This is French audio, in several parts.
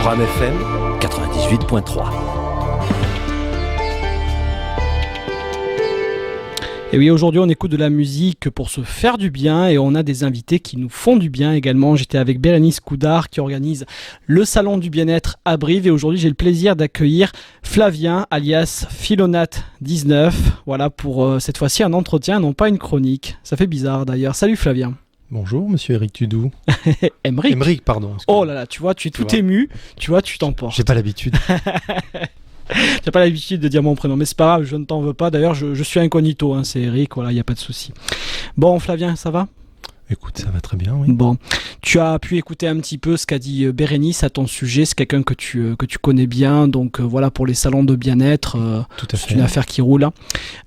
Bram FM 98.3. Et oui, aujourd'hui on écoute de la musique pour se faire du bien et on a des invités qui nous font du bien également. J'étais avec Bérénice Coudard qui organise le salon du bien-être à Brive et aujourd'hui j'ai le plaisir d'accueillir Flavien alias Philonat19. Voilà pour cette fois-ci un entretien, non pas une chronique. Ça fait bizarre d'ailleurs. Salut Flavien. Bonjour, monsieur Eric Tudou. Emeric, pardon. Oh là là, tu vois, tu es tout ému, tu vois, tu t'emportes. J'ai pas l'habitude. J'ai pas l'habitude de dire mon prénom, mais c'est pas grave, je ne t'en veux pas. D'ailleurs, je suis incognito, hein, c'est Eric, voilà, il n'y a pas de souci. Bon, Flavien, ça va ? Écoute, ça va très bien, oui. Bon, tu as pu écouter un petit peu ce qu'a dit Bérénice à ton sujet. C'est quelqu'un que tu connais bien, donc voilà, pour les salons de bien-être, Tout à fait. c'est une affaire qui roule.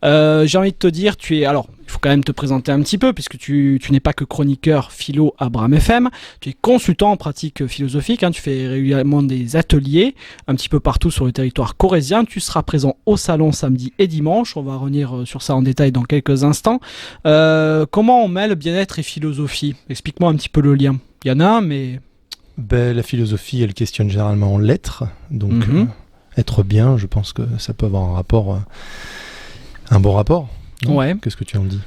J'ai envie de te dire, il faut quand même te présenter un petit peu, puisque tu n'es pas que chroniqueur philo à Bram FM, tu es consultant en pratique philosophique, hein, tu fais régulièrement des ateliers un petit peu partout sur le territoire corrézien. Tu seras présent au salon samedi et dimanche, on va revenir sur ça en détail dans quelques instants. Comment on mêle bien-être et philosophie ? Explique-moi un petit peu le lien. Il y en a un, mais... La philosophie, elle questionne généralement l'être, donc être bien, je pense que ça peut avoir un bon rapport. Non ? Ouais. Qu'est-ce que tu en dis ?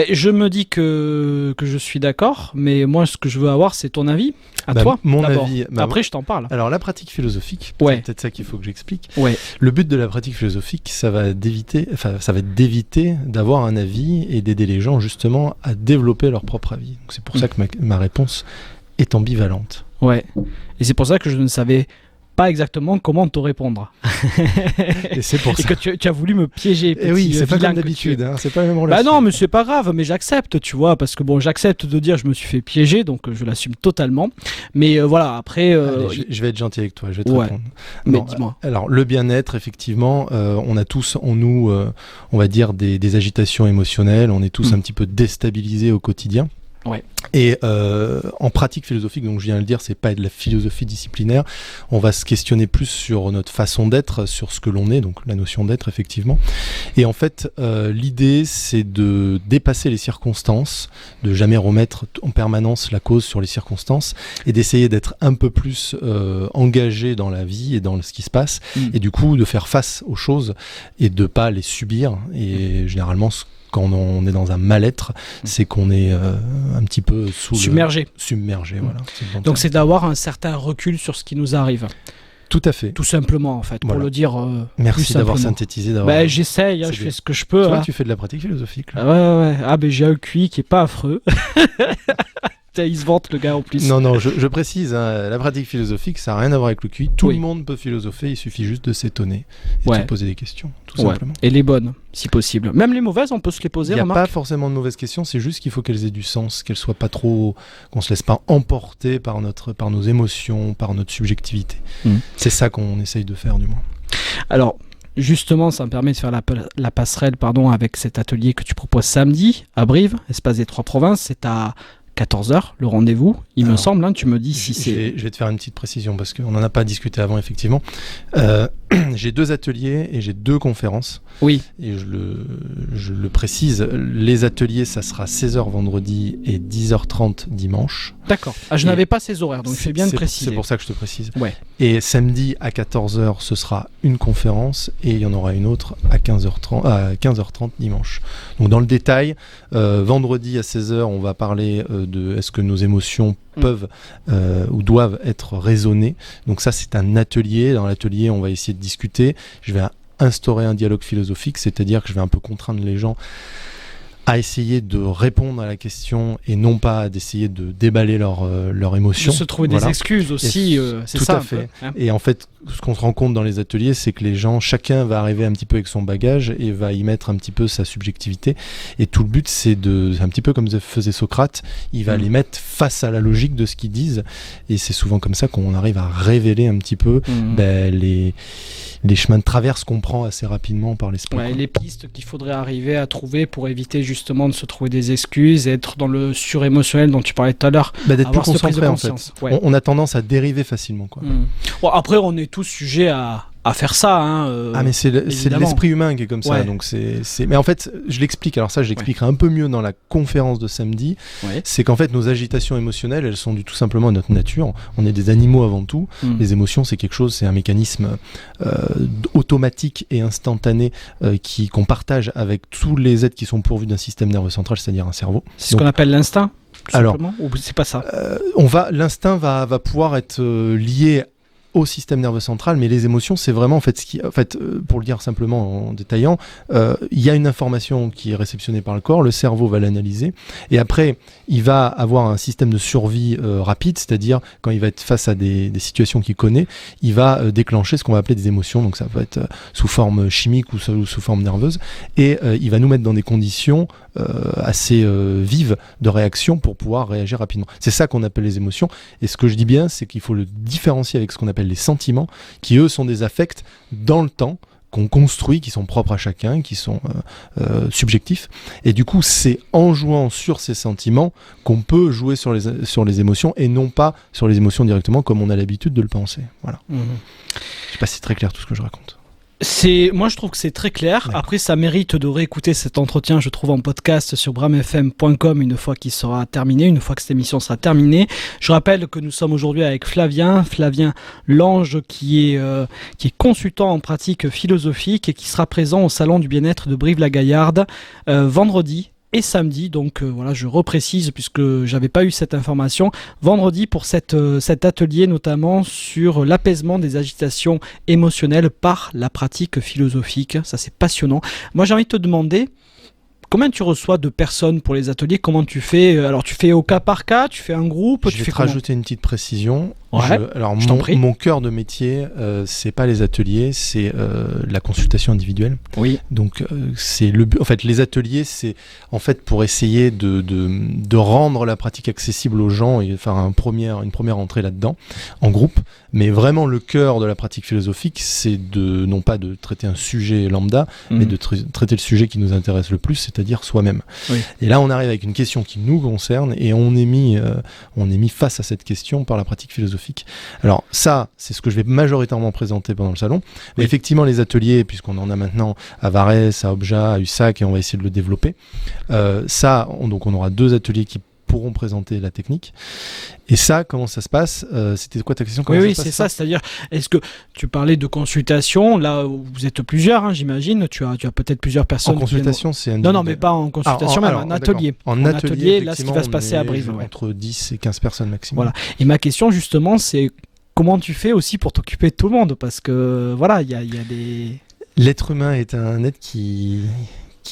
Je me dis que je suis d'accord, mais moi ce que je veux avoir c'est ton avis, toi mon d'abord. avis, Après je t'en parle. Alors la pratique philosophique, Ouais. c'est peut-être ça qu'il faut que j'explique. Ouais. Le but de la pratique philosophique, ça va être d'éviter d'avoir un avis et d'aider les gens justement à développer leur propre avis. Donc, c'est pour ça que ma réponse est ambivalente. Ouais. Et c'est pour ça que je ne savais pas exactement comment te répondre. Et c'est pour et ça. que tu as voulu me piéger. Et oui, c'est pas vilain comme que d'habitude, tu es. hein, c'est pas la même relation. Bah non, mais c'est pas grave, mais j'accepte, tu vois, parce que bon, j'accepte de dire je me suis fait piéger, donc je l'assume totalement. Mais voilà, après... Allez, je vais être gentil avec toi, je vais te répondre. Mais Non, dis-moi. Alors, le bien-être, effectivement, on a tous en nous, on va dire, des agitations émotionnelles, on est tous un petit peu déstabilisés au quotidien. Ouais. Et en pratique philosophique, donc je viens de le dire, c'est pas de la philosophie disciplinaire, on va se questionner plus sur notre façon d'être, sur ce que l'on est, donc la notion d'être effectivement. Et en fait, l'idée c'est de dépasser les circonstances, de jamais remettre en permanence la cause sur les circonstances et d'essayer d'être un peu plus engagé dans la vie et dans ce qui se passe et du coup de faire face aux choses et de pas les subir. Et généralement, quand on est dans un mal-être, c'est qu'on est un petit peu submergé, voilà. Donc c'est d'avoir un certain recul sur ce qui nous arrive. Tout à fait. Tout simplement, en fait, voilà. Pour le dire Merci d'avoir synthétisé. J'essaye, je fais ce que je peux. Tu vois, tu fais de la pratique philosophique. Là. Ouais. Ah, j'ai un QI qui est pas affreux. Il se vante, le gars, en plus. Non, je précise, hein, la pratique philosophique, ça n'a rien à voir avec le QI. Tout le monde peut philosopher, il suffit juste de s'étonner et de se poser des questions, tout simplement. Et les bonnes, si possible. Même les mauvaises, on peut se les poser, il n'y a pas forcément de mauvaises questions, c'est juste qu'il faut qu'elles aient du sens, qu'elles soient pas trop... qu'on se laisse pas emporter par nos émotions, par notre subjectivité. C'est ça qu'on essaye de faire, du moins. Alors... Justement, ça me permet de faire la passerelle avec cet atelier que tu proposes samedi à Brive, Espace des Trois Provinces. C'est à 14h, le rendez-vous, me semble. Hein, tu me dis si c'est... Je vais te faire une petite précision parce qu'on n'en a pas discuté avant, effectivement. J'ai 2 ateliers et j'ai 2 conférences. Oui. Et je le précise, les ateliers, ça sera 16h vendredi et 10h30 dimanche. D'accord. Je n'avais pas ces horaires, donc je fais bien de préciser. C'est pour ça que je te précise. Ouais. Et samedi à 14h, ce sera une conférence et il y en aura une autre à 15h30 dimanche. Donc dans le détail, vendredi à 16h, on va parler de est-ce que nos émotions peuvent ou doivent être raisonnées. Donc ça, c'est un atelier. Dans l'atelier, on va essayer de discuter. Je vais instaurer un dialogue philosophique, c'est-à-dire que je vais un peu contraindre les gens à essayer de répondre à la question et non pas d'essayer de déballer leur émotion. De se trouver des excuses aussi, c'est ça. Tout à fait. Et en fait, ce qu'on se rend compte dans les ateliers, c'est que les gens, chacun va arriver un petit peu avec son bagage et va y mettre un petit peu sa subjectivité. Et tout le but, c'est un petit peu comme faisait Socrate, il va les mettre face à la logique de ce qu'ils disent. Et c'est souvent comme ça qu'on arrive à révéler un petit peu les chemins de traverse qu'on prend assez rapidement par l'esprit. Ouais, les pistes qu'il faudrait arriver à trouver pour éviter justement de se trouver des excuses et être dans le surémotionnel dont tu parlais tout à l'heure. D'être plus concentré en fait. Ouais. On a tendance à dériver facilement. Quoi. Bon, après, on est tous sujets à à faire ça. Mais c'est l'esprit humain qui est comme ça. Ouais. Donc mais en fait, je l'explique. Alors ça, je l'expliquerai un peu mieux dans la conférence de samedi. Ouais. C'est qu'en fait, nos agitations émotionnelles, elles sont tout simplement à notre nature. On est des animaux avant tout. Les émotions, c'est quelque chose, c'est un mécanisme automatique et instantané qu'on partage avec tous les êtres qui sont pourvus d'un système nerveux central, c'est-à-dire un cerveau. C'est ce qu'on appelle l'instinct, tout alors, simplement, ou c'est pas ça? L'instinct va pouvoir être lié au système nerveux central, mais les émotions, c'est vraiment pour le dire simplement en détaillant, il y a une information qui est réceptionnée par le corps, le cerveau va l'analyser, et après, il va avoir un système de survie rapide, c'est-à-dire quand il va être face à des situations qu'il connaît, il va déclencher ce qu'on va appeler des émotions, donc ça peut être sous forme chimique ou sous forme nerveuse, et il va nous mettre dans des conditions assez vives de réaction pour pouvoir réagir rapidement. C'est ça qu'on appelle les émotions, et ce que je dis bien, c'est qu'il faut le différencier avec ce qu'on appelle les sentiments, qui eux sont des affects dans le temps, qu'on construit, qui sont propres à chacun, qui sont subjectifs. Et du coup, c'est en jouant sur ces sentiments qu'on peut jouer sur les émotions et non pas sur les émotions directement comme on a l'habitude de le penser. Voilà. Je sais pas si c'est très clair tout ce que je raconte. Moi je trouve que c'est très clair. D'accord. Après ça mérite de réécouter cet entretien, je trouve, en podcast sur bramfm.com une fois qu'il sera terminé, une fois que cette émission sera terminée. Je rappelle que nous sommes aujourd'hui avec Flavien Lange qui est consultant en pratique philosophique et qui sera présent au salon du bien-être de Brive-la-Gaillarde vendredi et samedi, donc voilà, je reprécise puisque j'avais pas eu cette information, vendredi pour cet atelier notamment sur l'apaisement des agitations émotionnelles par la pratique philosophique. Ça c'est passionnant. Moi j'ai envie de te demander, combien tu reçois de personnes pour les ateliers? Comment tu fais? Alors tu fais au cas par cas, tu fais un groupe? Je vais te rajouter une petite précision. Ouais, mon cœur de métier, c'est pas les ateliers, c'est la consultation individuelle. Oui. Donc c'est le but. En fait, les ateliers, c'est en fait pour essayer de rendre la pratique accessible aux gens et faire une première entrée là-dedans en groupe. Mais vraiment, le cœur de la pratique philosophique, c'est non pas de traiter un sujet lambda, mais de traiter le sujet qui nous intéresse le plus, c'est-à-dire soi-même. Oui. Et là, on arrive avec une question qui nous concerne et on est mis face à cette question par la pratique philosophique. Alors ça, c'est ce que je vais majoritairement présenter pendant le salon. Mais effectivement, les ateliers, puisqu'on en a maintenant à Varèse, à Obja, à Ussac, et on va essayer de le développer. Donc on aura 2 ateliers qui pourront présenter la technique. Et ça, comment ça se passe? C'était quoi ta question? Oui, c'est ça. C'est-à-dire, est-ce que tu parlais de consultation? Là, vous êtes plusieurs, j'imagine. Tu as peut-être plusieurs personnes. En consultation, c'est un... Non, mais pas en consultation, en atelier. En atelier, là, ce qui va se passer à Brive. Entre 10 et 15 personnes maximum. Voilà. Et ma question, justement, c'est comment tu fais aussi pour t'occuper de tout le monde? Parce que, voilà, il y a des... L'être humain est un être qui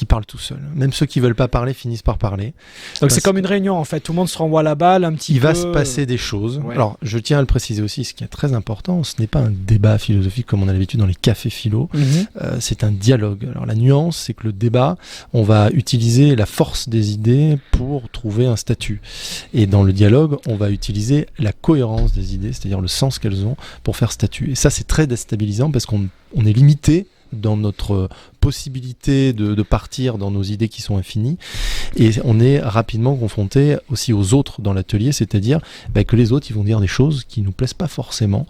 parle tout seul. Même ceux qui veulent pas parler finissent par parler. Donc c'est comme une réunion en fait, tout le monde se renvoie la balle un petit peu. Il va se passer des choses. Ouais. Alors je tiens à le préciser aussi, ce qui est très important, ce n'est pas un débat philosophique comme on a l'habitude dans les cafés philo, c'est un dialogue. Alors la nuance, c'est que le débat, on va utiliser la force des idées pour trouver un statut. Et dans le dialogue, on va utiliser la cohérence des idées, c'est-à-dire le sens qu'elles ont pour faire statut. Et ça c'est très déstabilisant parce qu'on est limité dans notre possibilité de partir dans nos idées qui sont infinies, et on est rapidement confronté aussi aux autres dans l'atelier, c'est-à-dire que les autres ils vont dire des choses qui nous plaisent pas forcément,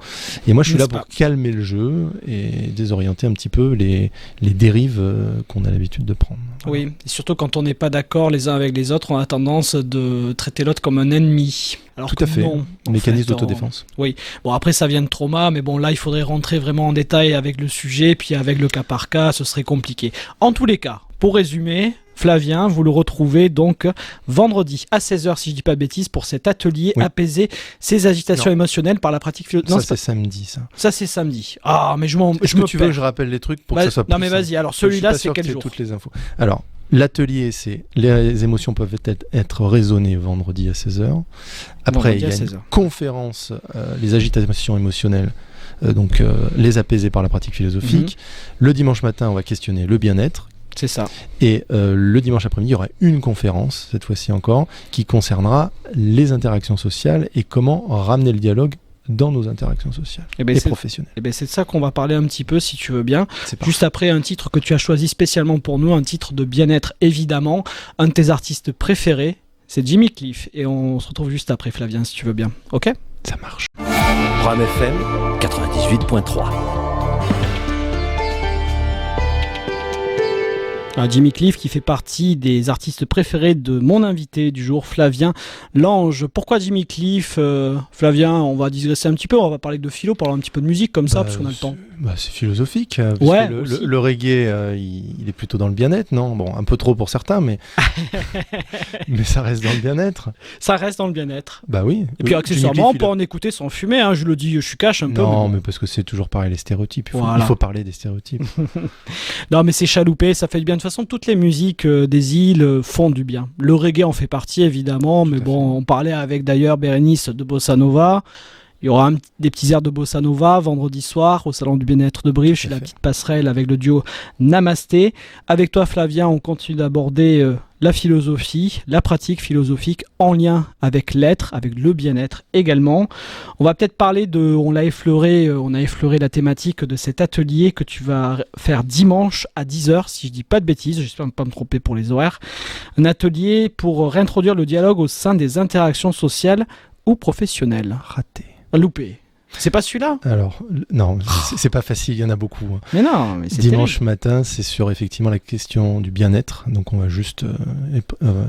et moi je suis là pour calmer le jeu et désorienter un petit peu les dérives qu'on a l'habitude de prendre. Voilà. Oui, et surtout quand on n'est pas d'accord les uns avec les autres, on a tendance de traiter l'autre comme un ennemi. Alors tout à fait, mécanisme d'autodéfense. Oui, bon après ça vient de trauma, mais bon là il faudrait rentrer vraiment en détail avec le sujet, puis avec le cas par cas, ce serait compliqué. En tous les cas, pour résumer, Flavien, vous le retrouvez donc vendredi à 16h, si je dis pas de bêtises, pour cet atelier apaiser ses agitations émotionnelles par la pratique philosophique. Ça, c'est samedi, ça. Ça, c'est samedi. Ah, mais je me tu veux que je rappelle les trucs pour que ça soit plus... Non, mais vas-y, alors celui-là, c'est quel jour? Toutes les infos. Alors, l'atelier, c'est les émotions peuvent être raisonnées vendredi à 16h. Après, il y a une conférence, les agitations émotionnelles, donc les apaiser par la pratique philosophique. Le dimanche matin, on va questionner le bien-être. C'est ça. Et le dimanche après-midi, il y aura une conférence, cette fois-ci encore, qui concernera les interactions sociales et comment ramener le dialogue dans nos interactions sociales et professionnelles. Et c'est de ça qu'on va parler un petit peu, si tu veux bien. Juste après un titre que tu as choisi spécialement pour nous, un titre de bien-être évidemment, un de tes artistes préférés, c'est Jimmy Cliff. Et on se retrouve juste après, Flavien, si tu veux bien. Ok ? Ça marche. Bram FM 98.3. Jimmy Cliff qui fait partie des artistes préférés de mon invité du jour, Flavien Lange. Pourquoi Jimmy Cliff Flavien, on va digresser un petit peu, on va parler de philo, parler un petit peu de musique comme ça, parce qu'on a le temps. C'est philosophique. Ouais, le reggae, il est plutôt dans le bien-être, non? Bon, un peu trop pour certains, mais mais ça reste dans le bien-être. Ça reste dans le bien-être. Bah oui. Et puis accessoirement, on peut en écouter sans fumer, hein, je le dis, je suis cash un peu. Non, mais parce que c'est toujours pareil, les stéréotypes. Voilà. Il faut parler des stéréotypes. Non, mais c'est chaloupé, ça fait du bien. De toute façon, toutes les musiques des îles font du bien. Le reggae en fait partie, évidemment, mais bon, on parlait avec d'ailleurs Bérénice de Bossa Nova. Il y aura des petits airs de Bossa Nova vendredi soir au Salon du Bien-être de Brive, chez la petite passerelle avec le duo Namasté. Avec toi, Flavien, on continue d'aborder la philosophie, la pratique philosophique en lien avec l'être, avec le bien-être également. On va peut-être parler on a effleuré la thématique de cet atelier que tu vas faire dimanche à 10h, si je dis pas de bêtises, j'espère ne pas me tromper pour les horaires. Un atelier pour réintroduire le dialogue au sein des interactions sociales ou professionnelles. Raté. Loupé. C'est pas celui-là? Alors, non, c'est pas facile, il y en a beaucoup. Mais non, mais c'est dimanche terrible. matin, c'est sur effectivement la question du bien-être. Donc on va juste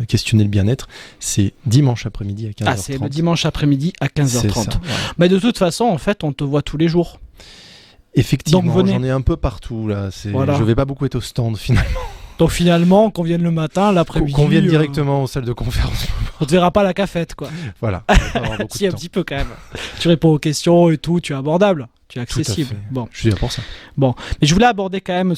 questionner le bien-être. C'est dimanche après-midi à 15h30. Ah, c'est le dimanche après-midi à 15h30. C'est ça, voilà. Mais de toute façon, en fait, on te voit tous les jours. Effectivement, Donc, venez. j'en ai un peu partout là. Voilà. Je vais pas beaucoup être au stand finalement. Donc finalement, qu'on vienne le matin, l'après-midi... Qu'on vienne directement aux salles de conférence. On te verra pas à la cafette, quoi. Voilà. On va pas avoir beaucoup Si, de un temps. petit peu quand même. Tu réponds aux questions et tout, tu es abordable. Tu es accessible. Tout à fait. Bon. Je suis là pour ça. Bon, mais je voulais aborder quand même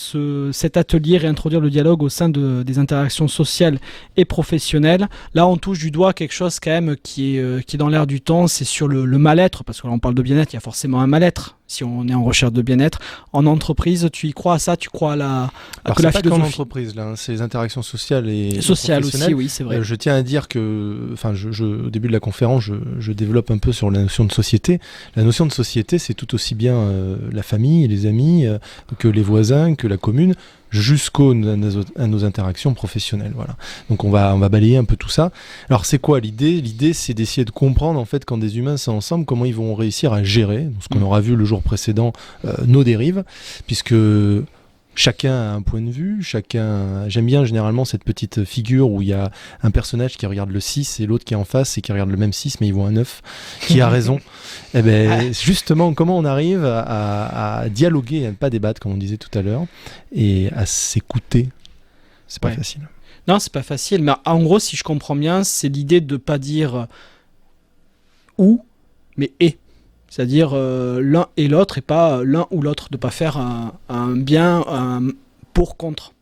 cet atelier, réintroduire le dialogue au sein des interactions sociales et professionnelles. Là, on touche du doigt quelque chose quand même qui est dans l'air du temps, c'est sur le mal-être, parce que là, on parle de bien-être, il y a forcément un mal-être si on est en recherche de bien-être. En entreprise, tu y crois à ça? Tu crois Alors, que la c'est pas qu'en philosophie entreprise, là, hein, c'est les interactions sociales et sociale professionnelles. aussi, oui, c'est vrai. Je tiens à dire que, au début de la conférence, je développe un peu sur la notion de société. La notion de société, c'est tout aussi bien la famille, les amis, que les voisins, que la commune, jusqu'à nos interactions professionnelles. Voilà. Donc on va balayer un peu tout ça. Alors c'est quoi l'idée? L'idée, c'est d'essayer de comprendre en fait quand des humains sont ensemble, comment ils vont réussir à gérer, donc, ce qu'on aura vu le jour précédent, nos dérives, puisque chacun a un point de vue, j'aime bien généralement cette petite figure où il y a un personnage qui regarde le 6 et l'autre qui est en face et qui regarde le même 6 mais il voit un 9 qui a raison. Et ben justement, comment on arrive à dialoguer, à ne pas débattre comme on disait tout à l'heure et à s'écouter, c'est pas facile. Non, c'est pas facile, mais en gros, si je comprends bien, c'est l'idée de pas dire ou, mais et. C'est-à-dire l'un et l'autre et pas l'un ou l'autre, de pas faire un bien, un pour-contre.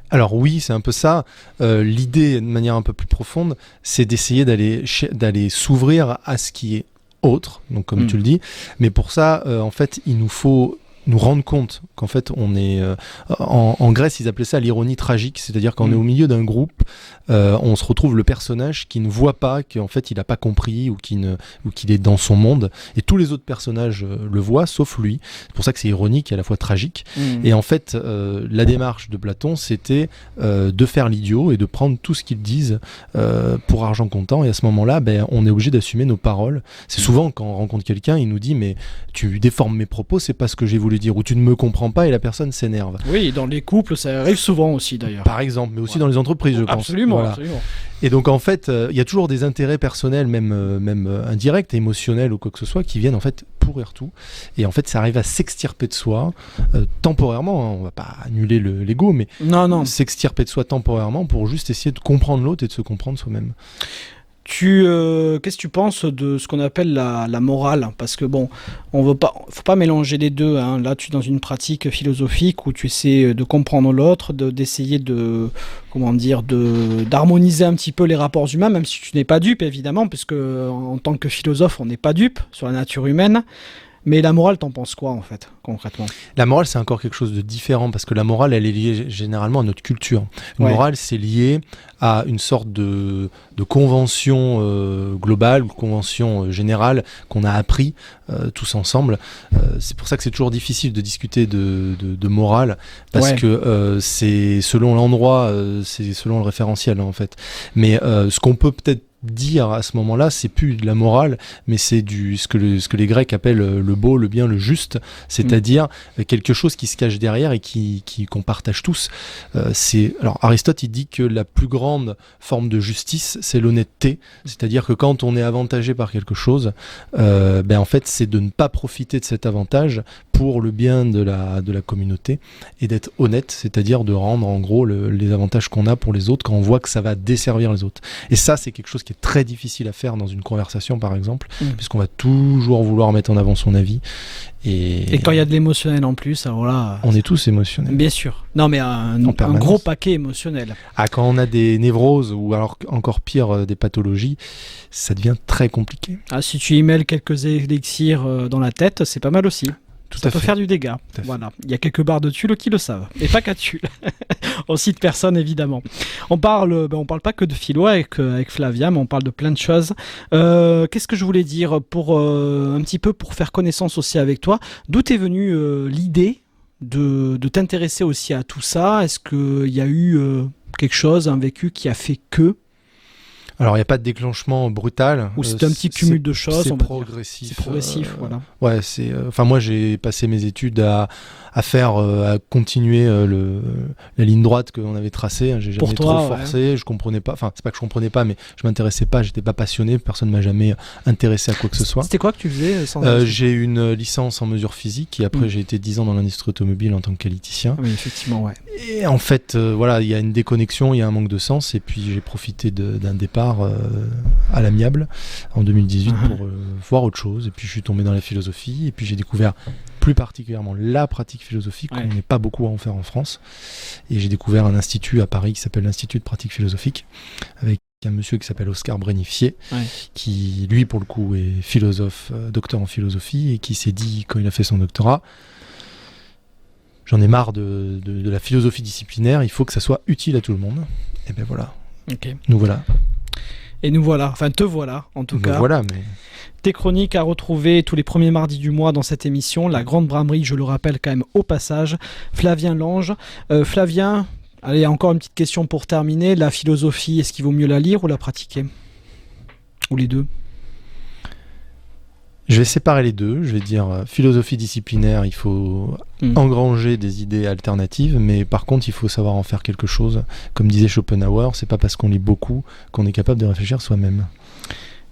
Alors oui, c'est un peu ça. L'idée, de manière un peu plus profonde, c'est d'essayer d'aller s'ouvrir à ce qui est autre, donc comme tu le dis. Mais pour ça, en fait, il nous faut nous rendre compte qu'en fait on est en Grèce ils appelaient ça l'ironie tragique, c'est-à-dire quand on est au milieu d'un groupe, on se retrouve le personnage qui ne voit pas qu'en fait il n'a pas compris ou qu'il est dans son monde et tous les autres personnages le voient sauf lui. C'est pour ça que c'est ironique et à la fois tragique. Et en fait la démarche de Platon c'était de faire l'idiot et de prendre tout ce qu'ils disent pour argent comptant, et à ce moment-là on est obligé d'assumer nos paroles. C'est souvent quand on rencontre quelqu'un, il nous dit mais tu déformes mes propos, c'est pas ce que j'ai voulu dire, ou tu ne me comprends pas, et la personne s'énerve. Oui, dans les couples, ça arrive souvent aussi d'ailleurs. Par exemple, mais aussi dans les entreprises, je pense. Absolument, voilà. absolument. Et donc en fait, il y a toujours des intérêts personnels, même indirects, émotionnels ou quoi que ce soit, qui viennent en fait pourrir tout. Et en fait, ça arrive à s'extirper de soi temporairement. Hein, on va pas annuler l'ego, mais s'extirper de soi temporairement pour juste essayer de comprendre l'autre et de se comprendre soi-même. Qu'est-ce que tu penses de ce qu'on appelle la morale? Parce que bon, faut pas mélanger les deux. Hein. Là, tu es dans une pratique philosophique où tu essaies de comprendre l'autre, d'essayer d'harmoniser un petit peu les rapports humains, même si tu n'es pas dupe, évidemment, puisque en tant que philosophe, on n'est pas dupe sur la nature humaine. Mais la morale, t'en penses quoi en fait, concrètement? La morale, c'est encore quelque chose de différent, parce que la morale, elle est liée généralement à notre culture. Une morale, c'est lié à une sorte de convention globale ou convention générale qu'on a appris tous ensemble. C'est pour ça que c'est toujours difficile de discuter de morale, parce que c'est selon l'endroit, c'est selon le référentiel en fait. Mais ce qu'on peut peut-être dire à ce moment-là, c'est plus de la morale, mais c'est ce que les Grecs appellent le beau, le bien, le juste, c'est-à-dire quelque chose qui se cache derrière et qu'on partage tous. Alors Aristote, il dit que la plus grande forme de justice, c'est l'honnêteté, c'est-à-dire que quand on est avantagé par quelque chose, en fait, c'est de ne pas profiter de cet avantage pour le bien de la communauté et d'être honnête, c'est-à-dire de rendre en gros les avantages qu'on a pour les autres quand on voit que ça va desservir les autres. Et ça, c'est quelque chose qui est très difficile à faire dans une conversation, par exemple, puisqu'on va toujours vouloir mettre en avant son avis. Et quand il y a de l'émotionnel en plus, alors là... On est tous émotionnels. Bien sûr. Non, mais un gros paquet émotionnel. Quand on a des névroses ou alors encore pire, des pathologies, ça devient très compliqué. Si tu y mêles quelques élixirs dans la tête, c'est pas mal aussi. Ça peut faire du dégât. Voilà. Il y a quelques barres de Tulle qui le savent. Et pas qu'à Tulle. On cite personne, évidemment. On parle pas que de philo avec Flavien, mais on parle de plein de choses. Qu'est-ce que je voulais dire un petit peu pour faire connaissance aussi avec toi? D'où t'es venue l'idée de t'intéresser aussi à tout ça? Est-ce qu'il y a eu quelque chose, un vécu qui a fait que... Alors, il n'y a pas de déclenchement brutal. Ou c'est un petit cumul de choses. C'est progressif. C'est progressif, voilà. Ouais, moi, j'ai passé mes études à continuer la ligne droite qu'on avait tracée. J'ai jamais trop forcé. Je comprenais pas. Enfin, c'est pas que je comprenais pas, mais je m'intéressais pas. J'étais pas passionné. Personne m'a jamais intéressé à quoi que ce soit. C'était quoi que tu faisais J'ai eu une licence en mesure physique et après j'ai été 10 ans dans l'industrie automobile en tant que qualiticien. Oui, effectivement, ouais. Et en fait, il y a une déconnexion, il y a un manque de sens. Et puis j'ai profité d'un départ à l'amiable en 2018 pour voir autre chose. Et puis je suis tombé dans la philosophie. Et puis j'ai découvert plus particulièrement la pratique philosophique, qu'on n'est pas beaucoup à en faire en France. Et j'ai découvert un institut à Paris qui s'appelle l'Institut de pratique philosophique, avec un monsieur qui s'appelle Oscar Brénifier, qui lui pour le coup est philosophe, docteur en philosophie, et qui s'est dit quand il a fait son doctorat, j'en ai marre de la philosophie disciplinaire, il faut que ça soit utile à tout le monde. Et ben voilà. Nous voilà. Et nous voilà, enfin te voilà en tout cas. Voilà, mais... Tes chroniques à retrouver tous les premiers mardis du mois dans cette émission. La Grande Bramerie, je le rappelle quand même au passage. Flavien Lange. Flavien, allez, encore une petite question pour terminer. La philosophie, est-ce qu'il vaut mieux la lire ou la pratiquer? Ou les deux? Je vais séparer les deux. Je vais dire philosophie disciplinaire, il faut engranger des idées alternatives, mais par contre, il faut savoir en faire quelque chose. Comme disait Schopenhauer, c'est pas parce qu'on lit beaucoup qu'on est capable de réfléchir soi-même.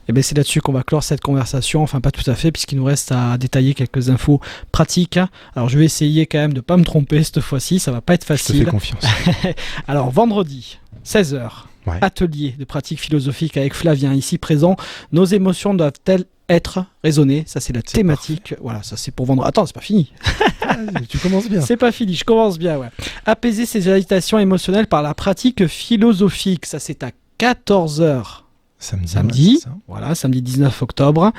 Et bien c'est là-dessus qu'on va clore cette conversation, enfin pas tout à fait, puisqu'il nous reste à détailler quelques infos pratiques. Alors je vais essayer quand même de ne pas me tromper cette fois-ci, ça va pas être facile. Je te fais confiance. Alors vendredi, 16h, atelier de pratique philosophique avec Flavien, ici présent. Nos émotions doivent-elles être raisonnées? Ça c'est la thématique. Parfait. Voilà, ça c'est pour vendre. Attends, c'est pas fini. Tu commences bien. C'est pas fini, je commence bien, ouais. Apaiser ses agitations émotionnelles par la pratique philosophique, ça c'est à 14h. Samedi, voilà, samedi 19 octobre.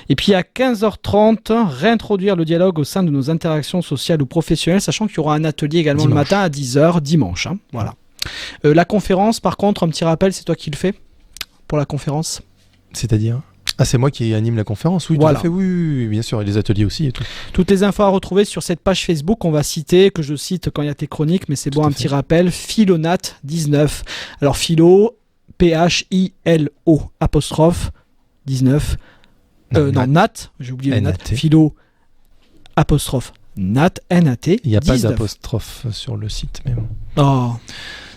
Et puis à 15h30, réintroduire le dialogue au sein de nos interactions sociales ou professionnelles, sachant qu'il y aura un atelier également le matin à 10h, dimanche. Voilà. La conférence, par contre, un petit rappel, c'est toi qui le fais pour la conférence? C'est-à-dire? C'est moi qui anime la conférence, oui, voilà. Tout à fait, oui, bien sûr, et les ateliers aussi et tout. Toutes les infos à retrouver sur cette page Facebook, on va citer, que je cite quand il y a tes chroniques, mais c'est bon, un petit rappel, Philonat 19. Alors Philo, P-H-I-L-O, apostrophe, 19. Nat, j'ai oublié le Nat. Philo, apostrophe, Nat, N-A-T. Il n'y a pas d'apostrophe sur le site, mais bon. Oh.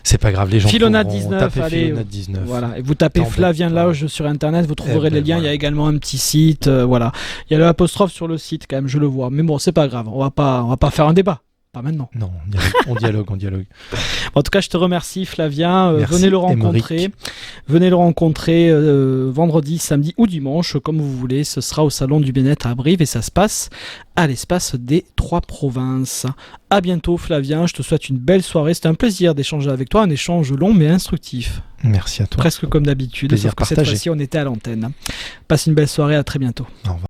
C'est pas grave, les gens Philonat 19, allez. Philonat 19. Voilà, et vous tapez Flavien Lange sur internet, vous trouverez les liens. Voilà. Il y a également un petit site, voilà. Il y a l'apostrophe sur le site quand même, je le vois. Mais bon, c'est pas grave, on va pas faire un débat. Pas maintenant. Non, on dialogue. En tout cas, je te remercie Flavien. Merci, venez le rencontrer. Venez le rencontrer vendredi, samedi ou dimanche, comme vous voulez. Ce sera au Salon du Bien-être à Brive et ça se passe à l'espace des 3 provinces. À bientôt Flavien, je te souhaite une belle soirée. C'était un plaisir d'échanger avec toi, un échange long mais instructif. Merci à toi. Presque comme d'habitude, sauf que cette fois-ci on était à l'antenne. Passe une belle soirée, à très bientôt. Au revoir.